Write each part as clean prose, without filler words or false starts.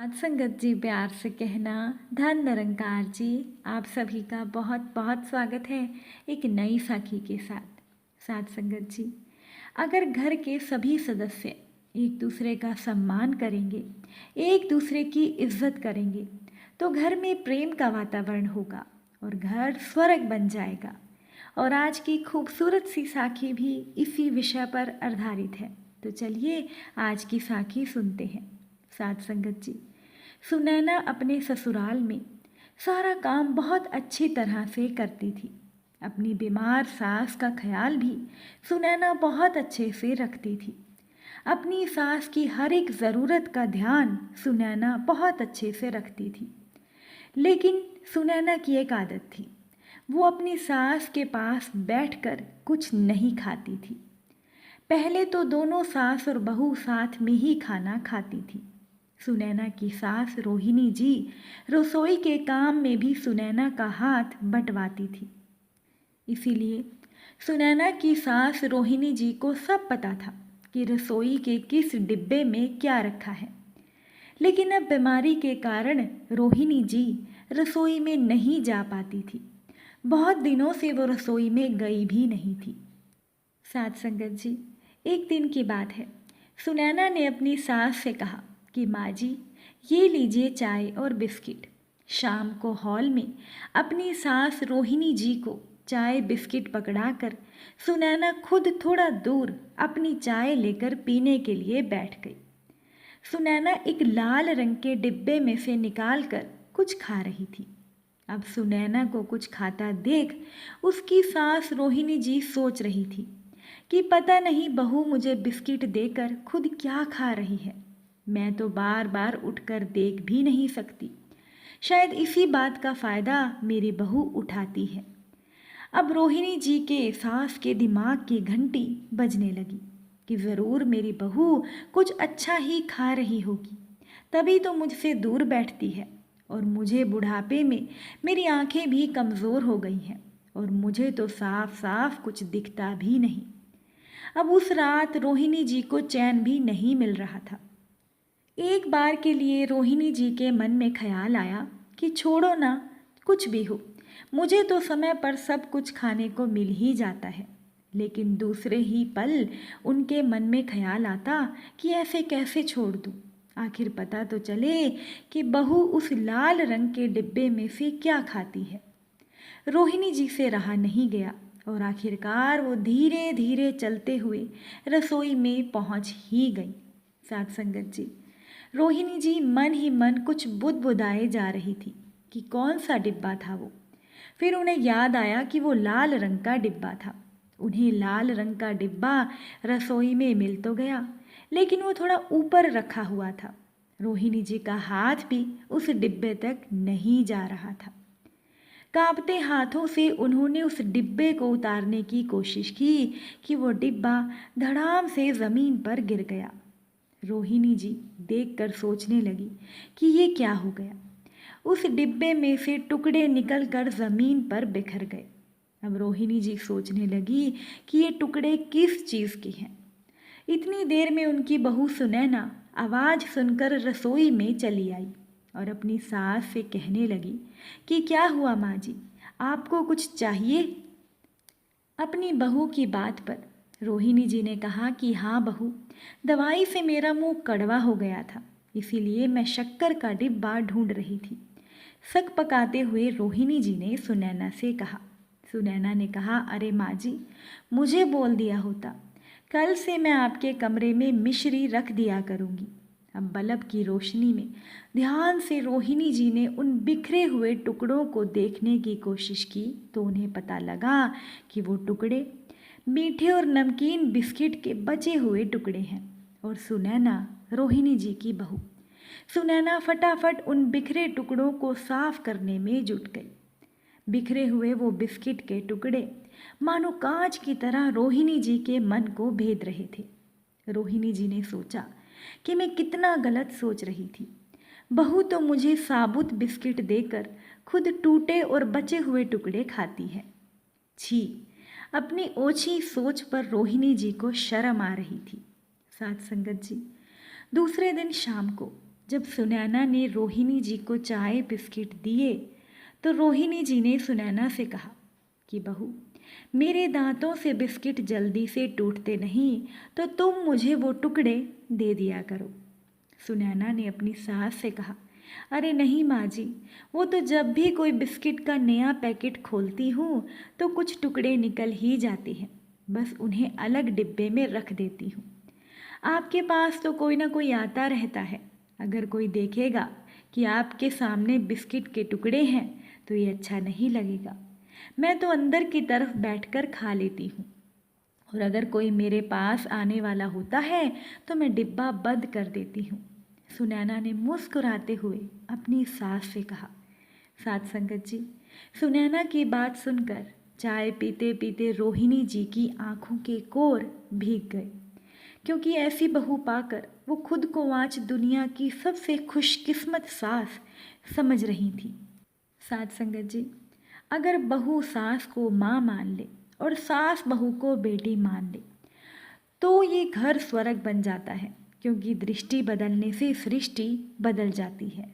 साथ संगत जी प्यार से कहना। धन निरंकार जी, आप सभी का बहुत बहुत स्वागत है एक नई साखी के साथ। साथ संगत जी, अगर घर के सभी सदस्य एक दूसरे का सम्मान करेंगे, एक दूसरे की इज्जत करेंगे, तो घर में प्रेम का वातावरण होगा और घर स्वर्ग बन जाएगा। और आज की खूबसूरत सी साखी भी इसी विषय पर आधारित है। तो चलिए आज की साखी सुनते हैं। साथ संगत जी, सुनैना अपने ससुराल में सारा काम बहुत अच्छी तरह से करती थी। अपनी बीमार सास का ख्याल भी सुनैना बहुत अच्छे से रखती थी। अपनी सास की हर एक ज़रूरत का ध्यान सुनैना बहुत अच्छे से रखती थी। लेकिन सुनैना की एक आदत थी, वो अपनी सास के पास बैठकर कुछ नहीं खाती थी। पहले तो दोनों सास और बहू साथ में ही खाना खाती थी। सुनैना की सास रोहिणी जी रसोई के काम में भी सुनैना का हाथ बंटवाती थी। इसीलिए सुनैना की सास रोहिणी जी को सब पता था कि रसोई के किस डिब्बे में क्या रखा है। लेकिन अब बीमारी के कारण रोहिणी जी रसोई में नहीं जा पाती थी। बहुत दिनों से वो रसोई में गई भी नहीं थी। साथ संगत जी, एक दिन की बात है। सुनैना ने अपनी सास से कहा कि माँ जी, ये लीजिए चाय और बिस्किट। शाम को हॉल में अपनी सास रोहिणी जी को चाय बिस्किट पकड़ाकर सुनैना खुद थोड़ा दूर अपनी चाय लेकर पीने के लिए बैठ गई। सुनैना एक लाल रंग के डिब्बे में से निकालकर कुछ खा रही थी। अब सुनैना को कुछ खाता देख उसकी सास रोहिणी जी सोच रही थी कि पता नहीं बहू मुझे बिस्किट देकर खुद क्या खा रही है। मैं तो बार बार उठकर देख भी नहीं सकती। शायद इसी बात का फ़ायदा मेरी बहू उठाती है। अब रोहिणी जी के सास के दिमाग की घंटी बजने लगी कि ज़रूर मेरी बहू कुछ अच्छा ही खा रही होगी, तभी तो मुझसे दूर बैठती है। और मुझे बुढ़ापे में मेरी आंखें भी कमज़ोर हो गई हैं और मुझे तो साफ साफ कुछ दिखता भी नहीं। अब उस रात रोहिणी जी को चैन भी नहीं मिल रहा था। एक बार के लिए रोहिणी जी के मन में ख्याल आया कि छोड़ो ना, कुछ भी हो, मुझे तो समय पर सब कुछ खाने को मिल ही जाता है। लेकिन दूसरे ही पल उनके मन में ख्याल आता कि ऐसे कैसे छोड़ दूँ। आखिर पता तो चले कि बहू उस लाल रंग के डिब्बे में से क्या खाती है। रोहिणी जी से रहा नहीं गया और आखिरकार वो धीरे धीरे चलते हुए रसोई में पहुंच ही गई। साथ संगत जी, रोहिणी जी मन ही मन कुछ बुदबुदाए जा रही थी कि कौन सा डिब्बा था वो। फिर उन्हें याद आया कि वो लाल रंग का डिब्बा था। उन्हें लाल रंग का डिब्बा रसोई में मिल तो गया, लेकिन वो थोड़ा ऊपर रखा हुआ था। रोहिणी जी का हाथ भी उस डिब्बे तक नहीं जा रहा था। कांपते हाथों से उन्होंने उस डिब्बे को उतारने की कोशिश की कि वो डिब्बा धड़ाम से ज़मीन पर गिर गया। रोहिणी जी देखकर सोचने लगी कि ये क्या हो गया। उस डिब्बे में से टुकड़े निकलकर ज़मीन पर बिखर गए। अब रोहिणी जी सोचने लगी कि ये टुकड़े किस चीज़ के हैं। इतनी देर में उनकी बहू सुनैना आवाज़ सुनकर रसोई में चली आई और अपनी सास से कहने लगी कि क्या हुआ माँ जी, आपको कुछ चाहिए। अपनी बहू की बात पर रोहिणी जी ने कहा कि हाँ बहू, दवाई से मेरा मुंह कड़वा हो गया था, इसीलिए मैं शक्कर का डिब्बा ढूंढ रही थी। सक पकाते हुए रोहिणी जी ने सुनैना से कहा। सुनैना ने कहा, अरे माँ जी, मुझे बोल दिया होता, कल से मैं आपके कमरे में मिश्री रख दिया करूँगी। अब बल्ब की रोशनी में ध्यान से रोहिणी जी ने उन बिखरे हुए टुकड़ों को देखने की कोशिश की तो उन्हें पता लगा कि वो टुकड़े मीठे और नमकीन बिस्किट के बचे हुए टुकड़े हैं। और सुनैना रोहिणी जी की बहू सुनैना फटाफट उन बिखरे टुकड़ों को साफ करने में जुट गई। बिखरे हुए वो बिस्किट के टुकड़े मानो कांच की तरह रोहिणी जी के मन को भेद रहे थे। रोहिणी जी ने सोचा कि मैं कितना गलत सोच रही थी। बहू तो मुझे साबुत बिस्किट देकर खुद टूटे और बचे हुए टुकड़े खाती है। छी, अपनी ओछी सोच पर रोहिणी जी को शर्म आ रही थी। साथ संगत जी, दूसरे दिन शाम को जब सुनैना ने रोहिणी जी को चाय बिस्किट दिए तो रोहिणी जी ने सुनैना से कहा कि बहू, मेरे दांतों से बिस्किट जल्दी से टूटते नहीं, तो तुम मुझे वो टुकड़े दे दिया करो। सुनैना ने अपनी सास से कहा, अरे नहीं माँ जी, वो तो जब भी कोई बिस्किट का नया पैकेट खोलती हूँ तो कुछ टुकड़े निकल ही जाते हैं, बस उन्हें अलग डिब्बे में रख देती हूँ। आपके पास तो कोई ना कोई आता रहता है, अगर कोई देखेगा कि आपके सामने बिस्किट के टुकड़े हैं तो ये अच्छा नहीं लगेगा। मैं तो अंदर की तरफ बैठकर खा लेती हूँ, और अगर कोई मेरे पास आने वाला होता है तो मैं डिब्बा बंद कर देती हूँ। सुनैना ने मुस्कुराते हुए अपनी सास से कहा। साथ संगत जी, सुनैना की बात सुनकर चाय पीते पीते रोहिणी जी की आंखों के कोर भीग गए, क्योंकि ऐसी बहू पाकर वो खुद को आज दुनिया की सबसे खुशकिस्मत सास समझ रही थी। साथ संगत जी, अगर बहू सास को माँ मान ले और सास बहू को बेटी मान ले तो ये घर स्वर्ग बन जाता है, क्योंकि दृष्टि बदलने से सृष्टि बदल जाती है।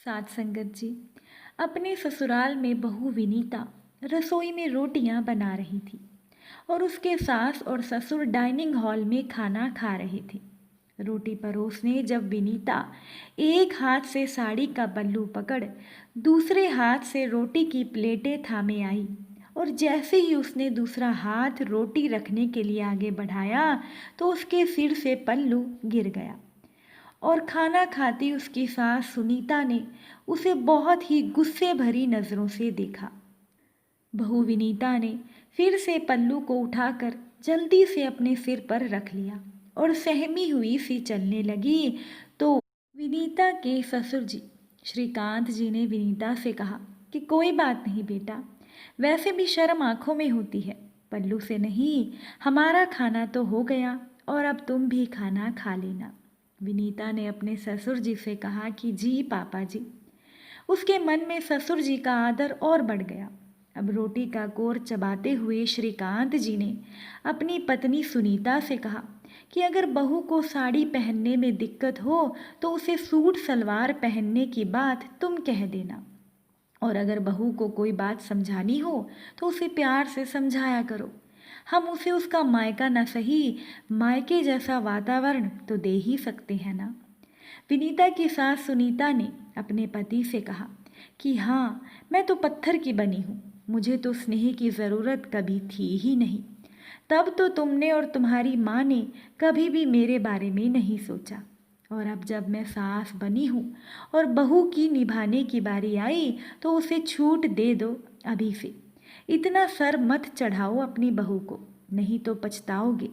साथ संगत जी, अपने ससुराल में बहू विनीता रसोई में रोटियां बना रही थी और उसके सास और ससुर डाइनिंग हॉल में खाना खा रहे थे। रोटी परोसने जब विनीता एक हाथ से साड़ी का पल्लू पकड़ दूसरे हाथ से रोटी की प्लेटें थामे आई, और जैसे ही उसने दूसरा हाथ रोटी रखने के लिए आगे बढ़ाया तो उसके सिर से पल्लू गिर गया, और खाना खाती उसकी सास सुनीता ने उसे बहुत ही गुस्से भरी नज़रों से देखा। बहू विनीता ने फिर से पल्लू को उठाकर जल्दी से अपने सिर पर रख लिया और सहमी हुई सी चलने लगी तो विनीता के ससुर जी श्रीकांत जी ने विनीता से कहा कि कोई बात नहीं बेटा, वैसे भी शर्म आंखों में होती है, पल्लू से नहीं, हमारा खाना तो हो गया और अब तुम भी खाना खा लेना। विनीता ने अपने ससुर जी से कहा कि जी पापा जी। उसके मन में ससुर जी का आदर और बढ़ गया। अब रोटी का कोर चबाते हुए श्रीकांत जी ने अपनी पत्नी सुनीता से कहा कि अगर बहू को साड़ी पहनने में दिक्कत हो तो उसे सूट सलवार पहनने की बात तुम कह देना, और अगर बहू को कोई बात समझानी हो तो उसे प्यार से समझाया करो। हम उसे उसका मायका न सही, मायके जैसा वातावरण तो दे ही सकते हैं ना। विनीता की सास सुनीता ने अपने पति से कहा कि हाँ, मैं तो पत्थर की बनी हूँ, मुझे तो स्नेह की ज़रूरत कभी थी ही नहीं। तब तो तुमने और तुम्हारी माँ ने कभी भी मेरे बारे में नहीं सोचा, और अब जब मैं सास बनी हूँ और बहू की निभाने की बारी आई तो उसे छूट दे दो अभी से। इतना सर मत चढ़ाओ अपनी बहू को, नहीं तो पछताओगे।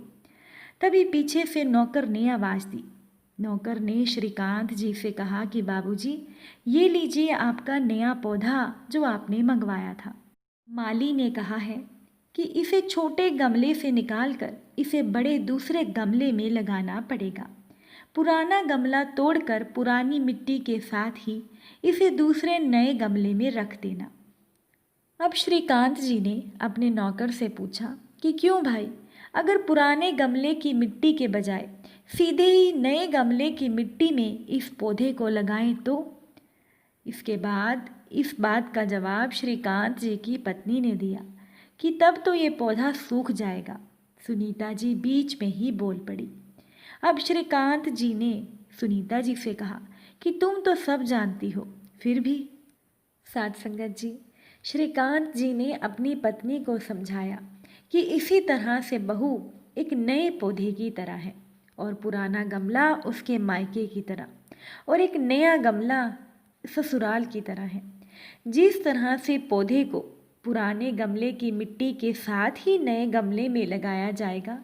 तभी पीछे से नौकर ने आवाज़ दी। नौकर ने श्रीकांत जी से कहा कि बाबूजी, ये लीजिए आपका नया पौधा जो आपने मंगवाया था। माली ने कहा है कि इसे छोटे गमले से निकालकर इसे बड़े दूसरे गमले में लगाना पड़ेगा। पुराना गमला तोड़कर पुरानी मिट्टी के साथ ही इसे दूसरे नए गमले में रख देना। अब श्रीकांत जी ने अपने नौकर से पूछा कि क्यों भाई, अगर पुराने गमले की मिट्टी के बजाय सीधे ही नए गमले की मिट्टी में इस पौधे को लगाएं तो? इसके बाद इस बात का जवाब श्रीकांत जी की पत्नी ने दिया कि तब तो ये पौधा सूख जाएगा। सुनीता जी बीच में ही बोल पड़ी। अब श्रीकांत जी ने सुनीता जी से कहा कि तुम तो सब जानती हो, फिर भी। साथ संगत जी, श्रीकांत जी ने अपनी पत्नी को समझाया कि इसी तरह से बहू एक नए पौधे की तरह है और पुराना गमला उसके मायके की तरह, और एक नया गमला ससुराल की तरह है। जिस तरह से पौधे को पुराने गमले की मिट्टी के साथ ही नए गमले में लगाया जाएगा,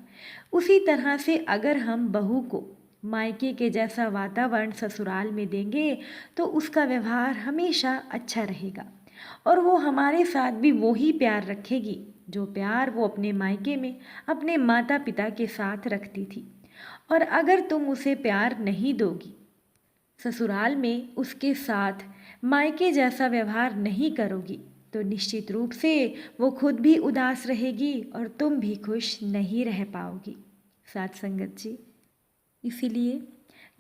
उसी तरह से अगर हम बहू को मायके के जैसा वातावरण ससुराल में देंगे तो उसका व्यवहार हमेशा अच्छा रहेगा, और वो हमारे साथ भी वही प्यार रखेगी जो प्यार वो अपने मायके में अपने माता पिता के साथ रखती थी। और अगर तुम उसे प्यार नहीं दोगी, ससुराल में उसके साथ मायके जैसा व्यवहार नहीं करोगी, तो निश्चित रूप से वो खुद भी उदास रहेगी और तुम भी खुश नहीं रह पाओगी। साथ संगत जी, इसीलिए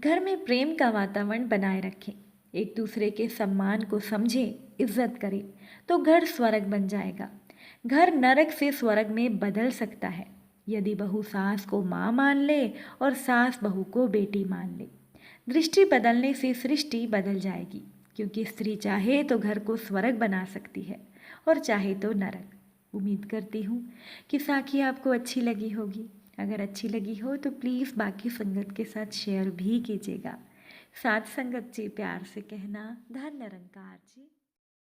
घर में प्रेम का वातावरण बनाए रखें, एक दूसरे के सम्मान को समझें, इज्जत करें, तो घर स्वर्ग बन जाएगा। घर नरक से स्वर्ग में बदल सकता है यदि बहू सास को माँ मान ले और सास बहू को बेटी मान ले। दृष्टि बदलने से सृष्टि बदल जाएगी, क्योंकि स्त्री चाहे तो घर को स्वर्ग बना सकती है और चाहे तो नरक। उम्मीद करती हूँ कि साखी आपको अच्छी लगी होगी। अगर अच्छी लगी हो तो प्लीज़ बाकी संगत के साथ शेयर भी कीजिएगा। साथ संगत जी प्यार से कहना, धन निरंकार जी।